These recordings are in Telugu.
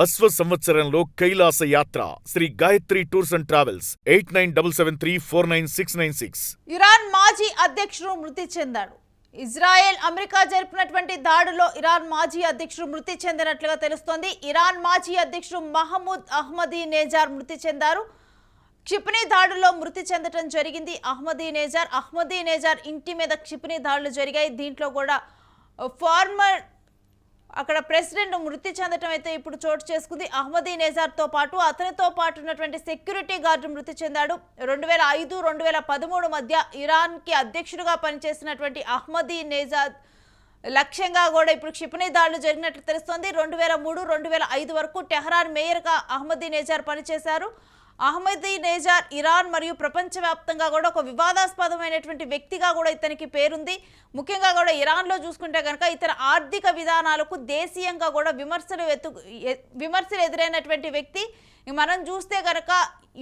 అశ్వ సంవత్సరంలో కైలాస యాత్ర Sri Gayatri tours and travels 8977349696. Iran మాజీ అధ్యక్షుడు మృతి చెందాడు. ఇజ్రాయెల్ అమెరికా జరిపినటువంటి దాడిలో ఇరాన్ మాజీ అధ్యక్షుడు మృతి చెందినట్లుగా తెలుస్తోంది. ఇరాన్ మాజీ అధ్యక్షుడు మహమ్మద్ అహ్మదీనేజాద్ మృతి చెందారు. క్షిపణి దాడుల్లో మృతి చెందడం జరిగింది. అహ్మదీనేజాద్ ఇంటి మీద క్షిపణి దాడులు జరిగాయి. దీంట్లో కూడా ఫార్మర్ అక్కడ ప్రెసిడెంట్ మృతి చెందటం అయితే ఇప్పుడు చోటు చేసుకుంది. అహ్మదీనేజాద్తో పాటు అతనితో పాటు ఉన్నటువంటి సెక్యూరిటీ గార్డు మృతి చెందాడు. 2005-2013 మధ్య ఇరాన్కి అధ్యక్షుడిగా పనిచేసినటువంటి అహ్మదీనేజాద్ లక్ష్యంగా కూడా ఇప్పుడు క్షిపణి దాడులు జరిగినట్లు తెలుస్తోంది. 2003-2005 వరకు టెహరాన్ మేయర్గా అహ్మదీనేజాద్ పనిచేశారు. అహ్మదీనేజాద్ ఇరాన్ మరియు ప్రపంచవ్యాప్తంగా కూడా ఒక వివాదాస్పదమైనటువంటి వ్యక్తిగా కూడా ఇతనికి పేరుంది. ముఖ్యంగా కూడా ఇరాన్లో చూసుకుంటే కనుక ఇతర ఆర్థిక విధానాలకు దేశీయంగా కూడా విమర్శలు ఎదురైనటువంటి వ్యక్తి. మనం చూస్తే కనుక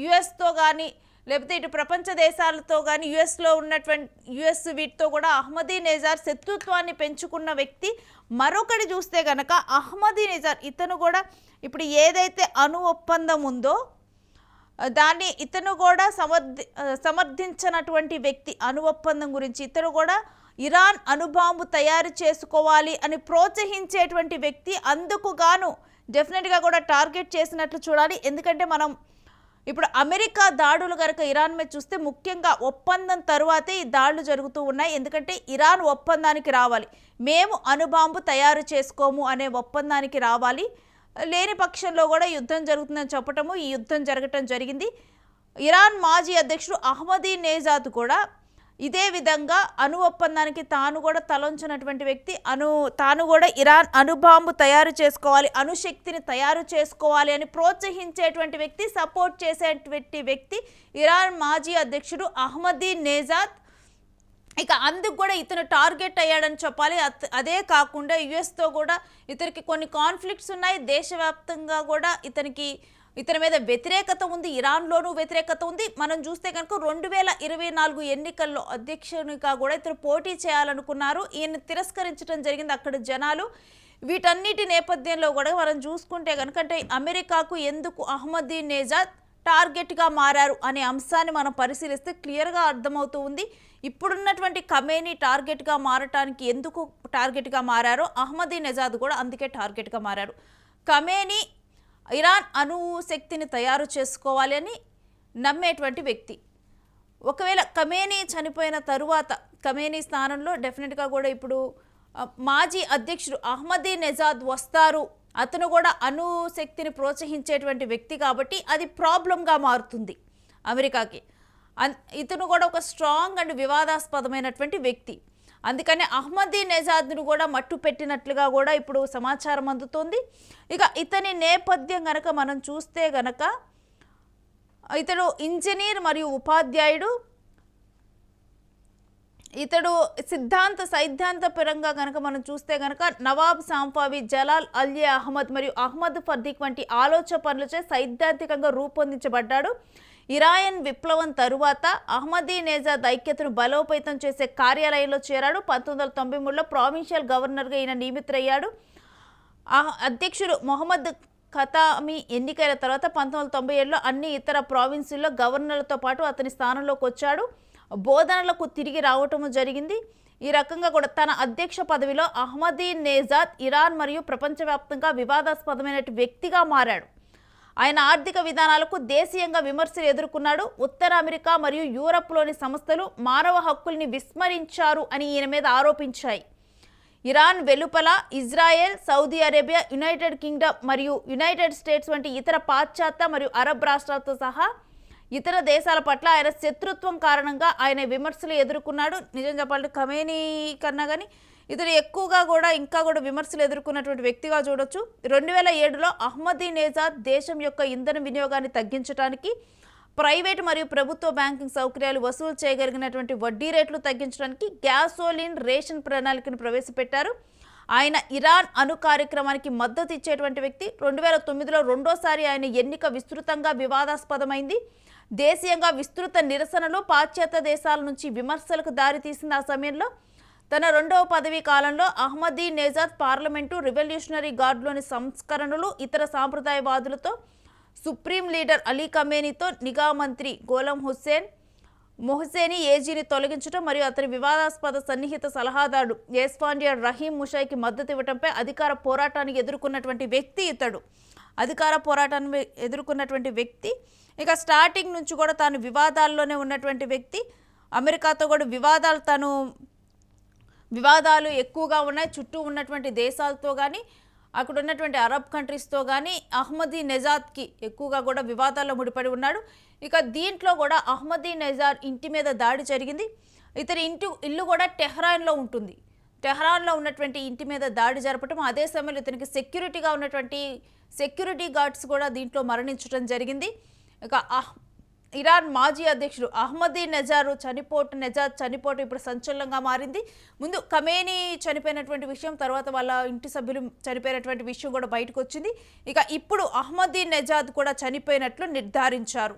యుఎస్తో కానీ లేకపోతే ఇటు ప్రపంచ దేశాలతో కానీ యుఎస్ వీటితో కూడా అహ్మదీనేజాద్ శత్రుత్వాన్ని పెంచుకున్న వ్యక్తి. మరొకటి చూస్తే కనుక అహ్మదీనేజాద్ ఇతను కూడా ఇప్పుడు ఏదైతే అణు ఒప్పందం ఉందో దాన్ని ఇతను కూడా సమర్థించినటువంటి వ్యక్తి. అణు ఒప్పందం గురించి ఇతను కూడా ఇరాన్ అణుబాంబు తయారు చేసుకోవాలి అని ప్రోత్సహించేటువంటి వ్యక్తి. అందుకు గాను డెఫినెట్గా కూడా టార్గెట్ చేసినట్లు చూడాలి. ఎందుకంటే మనం ఇప్పుడు అమెరికా దాడులు కనుక ఇరాన్ మీద చూస్తే ముఖ్యంగా ఒప్పందం తరువాతే ఈ దాడులు జరుగుతూ ఉన్నాయి. ఎందుకంటే ఇరాన్ ఒప్పందానికి రావాలి, మేము అణుబాంబు తయారు చేసుకోము అనే ఒప్పందానికి రావాలి. లేని పక్షంలో కూడా యుద్ధం జరుగుతుందని చెప్పటము, ఈ యుద్ధం జరగటం జరిగింది. ఇరాన్ మాజీ అధ్యక్షుడు అహ్మదీనేజాద్ కూడా ఇదే విధంగా అణు ఒప్పందానికి తాను కూడా తలొంచినటువంటి వ్యక్తి. తాను కూడా ఇరాన్ అణుబాంబు తయారు చేసుకోవాలి, అణుశక్తిని తయారు చేసుకోవాలి అని ప్రోత్సహించేటువంటి వ్యక్తి, సపోర్ట్ చేసేటువంటి వ్యక్తి ఇరాన్ మాజీ అధ్యక్షుడు అహ్మదీనేజాద్. ఇక అందుకు కూడా ఇతను టార్గెట్ అయ్యాడని చెప్పాలి. అదే కాకుండా యుఎస్తో కూడా ఇతనికి కొన్ని కాన్ఫ్లిక్ట్స్ ఉన్నాయి. దేశవ్యాప్తంగా కూడా ఇతని మీద వ్యతిరేకత ఉంది, ఇరాన్లోనూ వ్యతిరేకత ఉంది. మనం చూస్తే కనుక 2024 ఎన్నికల్లో అధ్యక్షునిగా కూడా ఇతను పోటీ చేయాలనుకున్నారు. ఈయన తిరస్కరించడం జరిగింది అక్కడ జనాలు. వీటన్నిటి నేపథ్యంలో కూడా మనం చూసుకుంటే కనుక అంటే అమెరికాకు ఎందుకు అహ్మదీనేజాద్ టార్గెట్గా మారారు అనే అంశాన్ని మనం పరిశీలిస్తే క్లియర్గా అర్థమవుతూ ఉంది. ఇప్పుడున్నటువంటి ఖమేనీ టార్గెట్గా మారటానికి ఎందుకు టార్గెట్గా మారారో అహ్మదీనేజాద్ కూడా అందుకే టార్గెట్గా మారారు. ఖమేనీ ఇరాన్ అణుశక్తిని తయారు చేసుకోవాలి అని నమ్మేటువంటి వ్యక్తి. ఒకవేళ ఖమేనీ చనిపోయిన తరువాత ఖమేనీ స్థానంలో డెఫినెట్గా కూడా ఇప్పుడు మాజీ అధ్యక్షుడు అహ్మదీనేజాద్ వస్తారు. అతను కూడా అణుశక్తిని ప్రోత్సహించేటువంటి వ్యక్తి కాబట్టి అది ప్రాబ్లంగా మారుతుంది అమెరికాకి. ఇతను కూడా ఒక స్ట్రాంగ్ అండ్ వివాదాస్పదమైనటువంటి వ్యక్తి. అందుకని అహ్మదీనేజాద్ను కూడా మట్టు పెట్టినట్లుగా కూడా ఇప్పుడు సమాచారం అందుతోంది. ఇక ఇతని నేపథ్యం కనుక మనం చూస్తే గనక ఇతడు ఇంజనీర్ మరియు ఉపాధ్యాయుడు. ఇతడు సైద్ధాంతపరంగా కనుక మనం చూస్తే కనుక నవాబ్ సాంఫావి, జలాల్ అల్యే అహ్మద్ మరియు అహ్మద్ ఫర్దీక్ వంటి ఆలోచన పనులచే సైద్ధాంతికంగా రూపొందించబడ్డాడు. ఇరాన్ విప్లవం తరువాత అహ్మదీనేజాద్ ఐక్యతను బలోపేతం చేసే కార్యాలయంలో చేరాడు. 1993లో ప్రావిన్షియల్ గవర్నర్గా ఈయన నియమితుడయ్యాడు. అధ్యక్షుడు మొహమ్మద్ ఖతామీ ఎన్నికైన తర్వాత 1997లో అన్ని ఇతర ప్రావిన్సుల్లో గవర్నర్లతో పాటు అతని స్థానంలోకి వచ్చాడు. బోధనలకు తిరిగి రావటం జరిగింది. ఈ రకంగా కూడా తన అధ్యక్ష పదవిలో అహ్మదీనేజాద్ ఇరాన్ మరియు ప్రపంచవ్యాప్తంగా వివాదాస్పదమైన వ్యక్తిగా మారాడు. ఆయన ఆర్థిక విధానాలకు దేశీయంగా విమర్శలు ఎదుర్కొన్నాడు. ఉత్తర అమెరికా మరియు యూరప్లోని సంస్థలు మానవ హక్కుల్ని విస్మరించారు అని ఈయన మీద ఆరోపించాయి. ఇరాన్ వెలుపల Israel, Saudi Arabia, United Kingdom మరియు యునైటెడ్ స్టేట్స్ వంటి ఇతర పాశ్చాత్య మరియు అరబ్ రాష్ట్రాలతో సహా ఇతర దేశాల పట్ల ఆయన శత్రుత్వం కారణంగా ఆయన విమర్శలు ఎదుర్కొన్నాడు. నిజం చెప్పాలంటే ఖమేనీ కన్నా కానీ ఇతడు ఎక్కువగా కూడా ఇంకా కూడా విమర్శలు ఎదుర్కొన్నటువంటి వ్యక్తిగా చూడొచ్చు. 2007లో అహ్మదీనేజాద్ దేశం యొక్క ఇంధన వినియోగాన్ని తగ్గించడానికి, ప్రైవేటు మరియు ప్రభుత్వ బ్యాంకింగ్ సౌకర్యాలు వసూలు చేయగలిగినటువంటి వడ్డీ రేట్లు తగ్గించడానికి గ్యాసోలిన్ రేషన్ ప్రణాళికను ప్రవేశపెట్టారు. ఆయన ఇరాన్ అణు కార్యక్రమానికి మద్దతు ఇచ్చేటువంటి వ్యక్తి. 2009లో రెండోసారి ఆయన ఎన్నిక విస్తృతంగా వివాదాస్పదమైంది. దేశీయంగా విస్తృత నిరసనలు పాశ్చాత్య దేశాల నుంచి విమర్శలకు దారితీసింది. ఆ సమయంలో తన రెండవ పదవీ కాలంలో అహ్మదీ నెజాద్ పార్లమెంటు, రివల్యూషనరీ గార్డ్లోని సంస్కరణలు, ఇతర సాంప్రదాయవాదులతో, సుప్రీం లీడర్ అలీ ఖమేనీతో, నిఘా మంత్రి గోలం మొహసేని ఏజీని తొలగించడం మరియు అతని వివాదాస్పద సన్నిహిత సలహాదారుడు ఎస్ఫాండియర్ రహీం ముషాయికి మద్దతు ఇవ్వడంపై అధికార పోరాటానికి ఎదుర్కొన్నటువంటి వ్యక్తి ఇతడు. ఇక స్టార్టింగ్ నుంచి కూడా తాను వివాదాల్లోనే ఉన్నటువంటి వ్యక్తి. అమెరికాతో కూడా వివాదాలు ఎక్కువగా ఉన్నాయి. చుట్టూ ఉన్నటువంటి దేశాలతో కానీ, అక్కడ ఉన్నటువంటి అరబ్ కంట్రీస్తో కానీ అహ్మదీ నెజాద్కి ఎక్కువగా కూడా వివాదాల్లో ముడిపడి ఉన్నాడు. ఇక దీంట్లో కూడా అహ్మదీ నెజాద్ ఇంటి మీద దాడి జరిగింది. ఇతని ఇల్లు కూడా టెహ్రాన్లో ఉంటుంది. టెహ్రాన్లో ఉన్నటువంటి ఇంటి మీద దాడి జరపడం, అదే సమయంలో ఇతనికి సెక్యూరిటీగా ఉన్నటువంటి సెక్యూరిటీ గార్డ్స్ కూడా దీంట్లో మరణించడం జరిగింది. ఇక ఇరాన్ మాజీ అధ్యక్షుడు అహ్మదీ నెజాద్ చనిపోవటం ఇప్పుడు సంచలనంగా మారింది. ముందు ఖమేనీ చనిపోయినటువంటి విషయం, తర్వాత వాళ్ళ ఇంటి సభ్యులు చనిపోయినటువంటి విషయం కూడా బయటకు వచ్చింది. ఇక ఇప్పుడు అహ్మదీ నెజాద్ కూడా చనిపోయినట్లు నిర్ధారించారు.